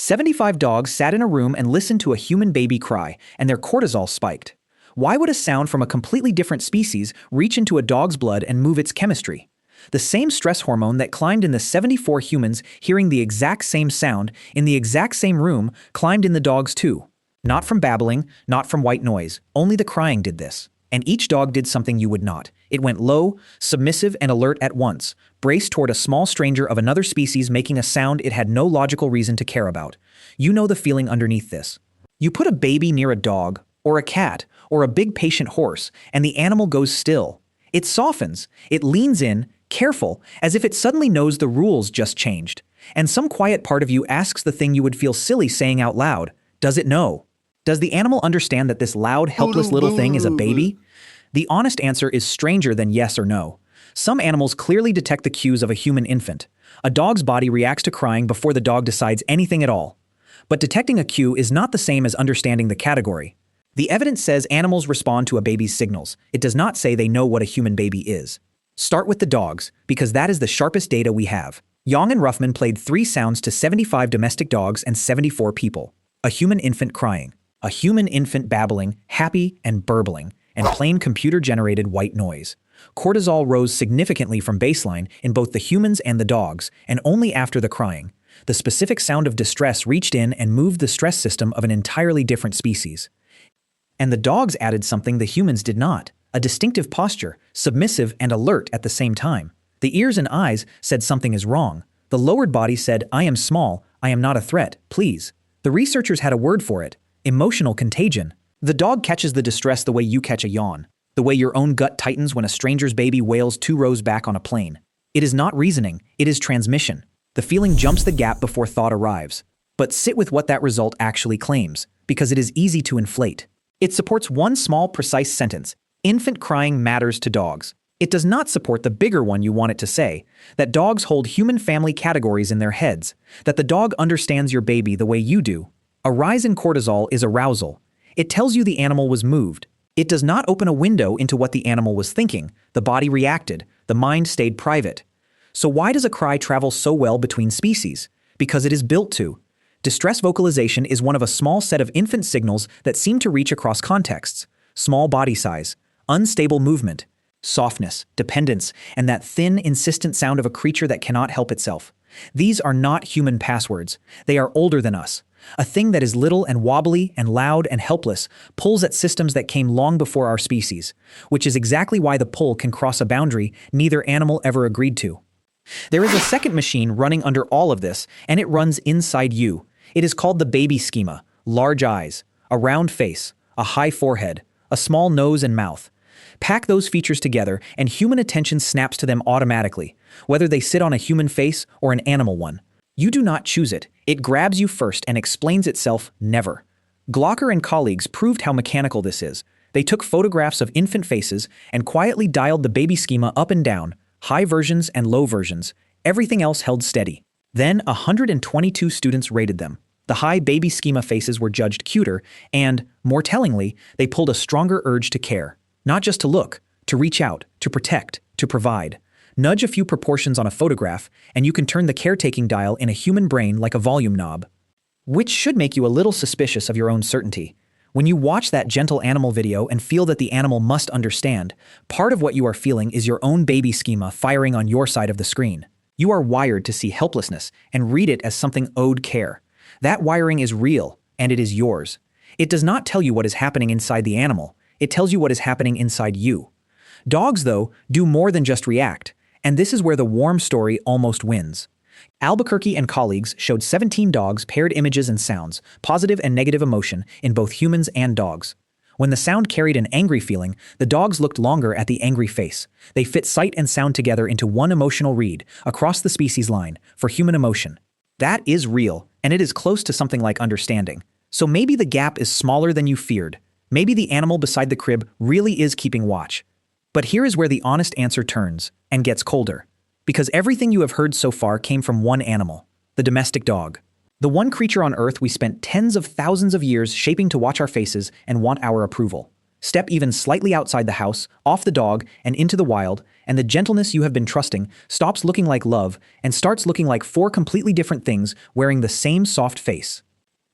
75 dogs sat in a room and listened to a human baby cry, and their cortisol spiked. Why would a sound from a completely different species reach into a dog's blood and move its chemistry? The same stress hormone that climbed in the 74 humans hearing the exact same sound in the exact same room climbed in the dogs too. Not from babbling, not from white noise, only the crying did this. And each dog did something you would not. It went low, submissive, and alert at once, braced toward a small stranger of another species making a sound it had no logical reason to care about. You know the feeling underneath this. You put a baby near a dog, or a cat, or a big patient horse, and the animal goes still. It softens, it leans in, careful, as if it suddenly knows the rules just changed. And some quiet part of you asks the thing you would feel silly saying out loud. Does it know? Does the animal understand that this loud, helpless little thing is a baby? The honest answer is stranger than yes or no. Some animals clearly detect the cues of a human infant. A dog's body reacts to crying before the dog decides anything at all. But detecting a cue is not the same as understanding the category. The evidence says animals respond to a baby's signals. It does not say they know what a human baby is. Start with the dogs, because that is the sharpest data we have. Young and Ruffman played 3 sounds to 75 domestic dogs and 74 people. A human infant crying. A human infant babbling, happy and burbling, and plain computer-generated white noise. Cortisol rose significantly from baseline in both the humans and the dogs, and only after the crying. The specific sound of distress reached in and moved the stress system of an entirely different species. And the dogs added something the humans did not. A distinctive posture, submissive and alert at the same time. The ears and eyes said something is wrong. The lowered body said, I am small, I am not a threat, please. The researchers had a word for it. Emotional contagion. The dog catches the distress the way you catch a yawn, the way your own gut tightens when a stranger's baby wails 2 rows back on a plane. It is not reasoning, it is transmission. The feeling jumps the gap before thought arrives. But sit with what that result actually claims, because it is easy to inflate. It supports one small, precise sentence. Infant crying matters to dogs. It does not support the bigger one you want it to say, that dogs hold human family categories in their heads, that the dog understands your baby the way you do. A rise in cortisol is arousal. It tells you the animal was moved. It does not open a window into what the animal was thinking. The body reacted. The mind stayed private. So why does a cry travel so well between species? Because it is built to. Distress vocalization is one of a small set of infant signals that seem to reach across contexts. Small body size, unstable movement, softness, dependence, and that thin, insistent sound of a creature that cannot help itself. These are not human passwords. They are older than us. A thing that is little and wobbly and loud and helpless pulls at systems that came long before our species, which is exactly why the pull can cross a boundary neither animal ever agreed to. There is a second machine running under all of this, and it runs inside you. It is called the baby schema. Large eyes, a round face, a high forehead, a small nose and mouth. Pack those features together and human attention snaps to them automatically, whether they sit on a human face or an animal one. You do not choose it. It grabs you first and explains itself never. Glocker and colleagues proved how mechanical this is. They took photographs of infant faces and quietly dialed the baby schema up and down, high versions and low versions. Everything else held steady. Then 122 students rated them. The high baby schema faces were judged cuter and, more tellingly, they pulled a stronger urge to care. Not just to look, to reach out, to protect, to provide. Nudge a few proportions on a photograph, and you can turn the caretaking dial in a human brain like a volume knob. Which should make you a little suspicious of your own certainty. When you watch that gentle animal video and feel that the animal must understand, part of what you are feeling is your own baby schema firing on your side of the screen. You are wired to see helplessness and read it as something owed care. That wiring is real, and it is yours. It does not tell you what is happening inside the animal. It tells you what is happening inside you. Dogs, though, do more than just react. And this is where the warm story almost wins. Albuquerque and colleagues showed 17 dogs paired images and sounds, positive and negative emotion, in both humans and dogs. When the sound carried an angry feeling, the dogs looked longer at the angry face. They fit sight and sound together into one emotional read, across the species line, for human emotion. That is real, and it is close to something like understanding. So maybe the gap is smaller than you feared. Maybe the animal beside the crib really is keeping watch. But here is where the honest answer turns and gets colder. Because everything you have heard so far came from one animal, the domestic dog. The one creature on Earth we spent tens of thousands of years shaping to watch our faces and want our approval. Step even slightly outside the house, off the dog, and into the wild, and the gentleness you have been trusting stops looking like love and starts looking like four completely different things wearing the same soft face.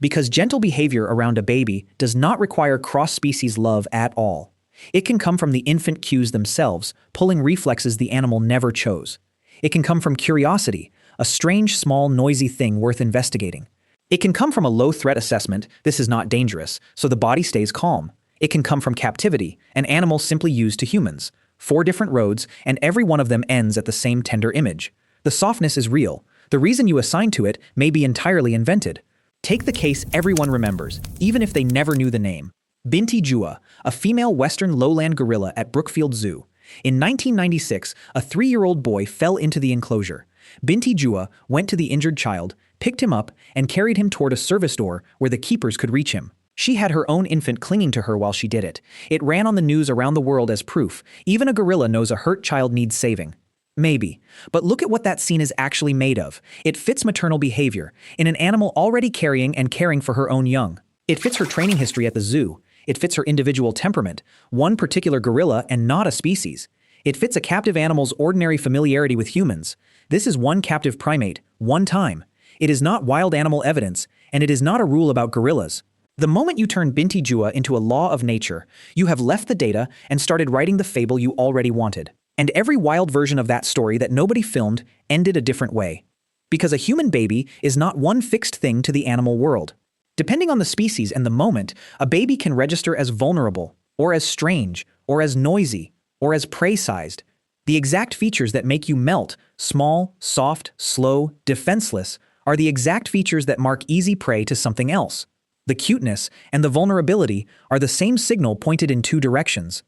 Because gentle behavior around a baby does not require cross-species love at all. It can come from the infant cues themselves, pulling reflexes the animal never chose. It can come from curiosity, a strange, small, noisy thing worth investigating. It can come from a low-threat assessment, this is not dangerous, so the body stays calm. It can come from captivity, an animal simply used to humans. 4 different roads, and every one of them ends at the same tender image. The softness is real. The reason you assign to it may be entirely invented. Take the case everyone remembers, even if they never knew the name. Binti Jua, a female western lowland gorilla at Brookfield Zoo. In 1996, a 3-year-old boy fell into the enclosure. Binti Jua went to the injured child, picked him up, and carried him toward a service door where the keepers could reach him. She had her own infant clinging to her while she did it. It ran on the news around the world as proof. Even a gorilla knows a hurt child needs saving. Maybe. But look at what that scene is actually made of. It fits maternal behavior, in an animal already carrying and caring for her own young. It fits her training history at the zoo. It fits her individual temperament, one particular gorilla and not a species. It fits a captive animal's ordinary familiarity with humans. This is one captive primate, one time. It is not wild animal evidence, and it is not a rule about gorillas. The moment you turn Binti Jua into a law of nature, you have left the data and started writing the fable you already wanted. And every wild version of that story that nobody filmed ended a different way. Because a human baby is not one fixed thing to the animal world. Depending on the species and the moment, a baby can register as vulnerable, or as strange, or as noisy, or as prey-sized. The exact features that make you melt, small, soft, slow, defenseless, are the exact features that mark easy prey to something else. The cuteness and the vulnerability are the same signal pointed in 2 directions.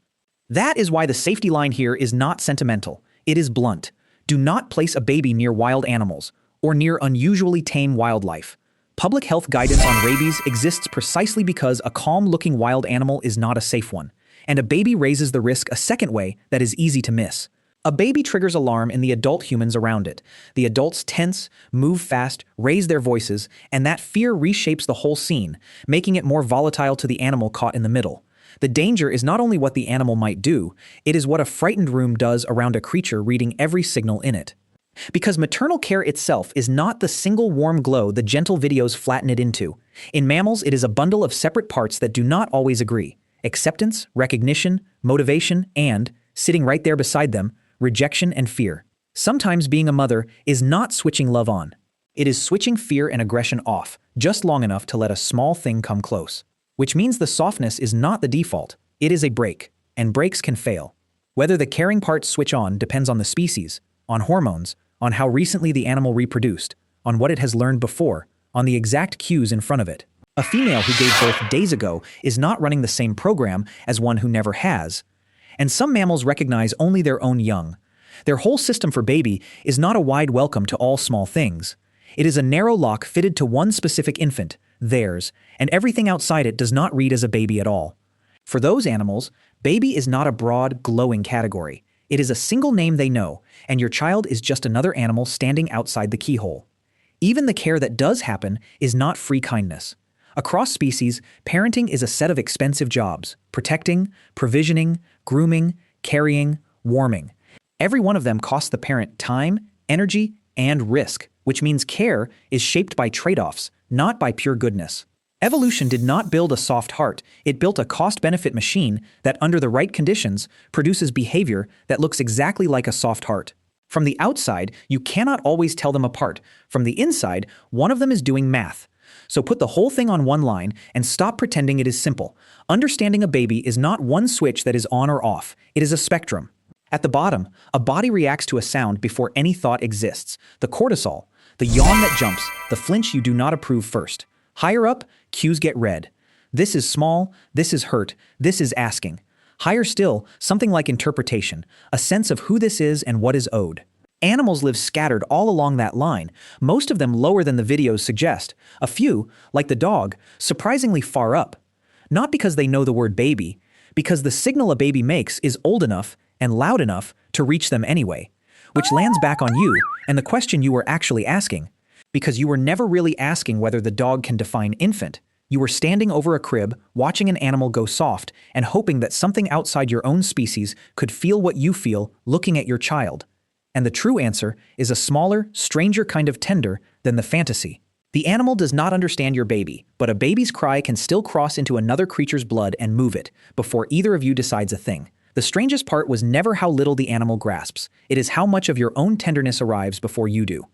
That is why the safety line here is not sentimental. It is blunt. Do not place a baby near wild animals, or near unusually tame wildlife. Public health guidance on rabies exists precisely because a calm-looking wild animal is not a safe one, and a baby raises the risk a second way that is easy to miss. A baby triggers alarm in the adult humans around it. The adults tense, move fast, raise their voices, and that fear reshapes the whole scene, making it more volatile to the animal caught in the middle. The danger is not only what the animal might do, it is what a frightened room does around a creature reading every signal in it. Because maternal care itself is not the single warm glow the gentle videos flatten it into. In mammals, it is a bundle of separate parts that do not always agree. Acceptance, recognition, motivation, and, sitting right there beside them, rejection and fear. Sometimes being a mother is not switching love on. It is switching fear and aggression off, just long enough to let a small thing come close. Which means the softness is not the default. It is a break, and breaks can fail. Whether the caring parts switch on depends on the species, on hormones, on how recently the animal reproduced, on what it has learned before, on the exact cues in front of it. A female who gave birth days ago is not running the same program as one who never has. And some mammals recognize only their own young. Their whole system for baby is not a wide welcome to all small things. It is a narrow lock fitted to one specific infant, theirs, and everything outside it does not read as a baby at all. For those animals, baby is not a broad, glowing category. It is a single name they know, and your child is just another animal standing outside the keyhole. Even the care that does happen is not free kindness. Across species, parenting is a set of expensive jobs: protecting, provisioning, grooming, carrying, warming. Every one of them costs the parent time, energy, and risk, which means care is shaped by trade-offs, not by pure goodness. Evolution did not build a soft heart, it built a cost-benefit machine that, under the right conditions, produces behavior that looks exactly like a soft heart. From the outside, you cannot always tell them apart. From the inside, one of them is doing math. So put the whole thing on one line and stop pretending it is simple. Understanding a baby is not one switch that is on or off. It is a spectrum. At the bottom, a body reacts to a sound before any thought exists. The cortisol, the yawn that jumps, the flinch you do not approve first. Higher up, cues get read. This is small, this is hurt, this is asking. Higher still, something like interpretation, a sense of who this is and what is owed. Animals live scattered all along that line, most of them lower than the videos suggest. A few, like the dog, surprisingly far up. Not because they know the word baby, because the signal a baby makes is old enough and loud enough to reach them anyway. Which lands back on you and the question you were actually asking. Because you were never really asking whether the dog can define infant. You were standing over a crib, watching an animal go soft, and hoping that something outside your own species could feel what you feel looking at your child. And the true answer is a smaller, stranger kind of tender than the fantasy. The animal does not understand your baby, but a baby's cry can still cross into another creature's blood and move it, before either of you decides a thing. The strangest part was never how little the animal grasps. It is how much of your own tenderness arrives before you do.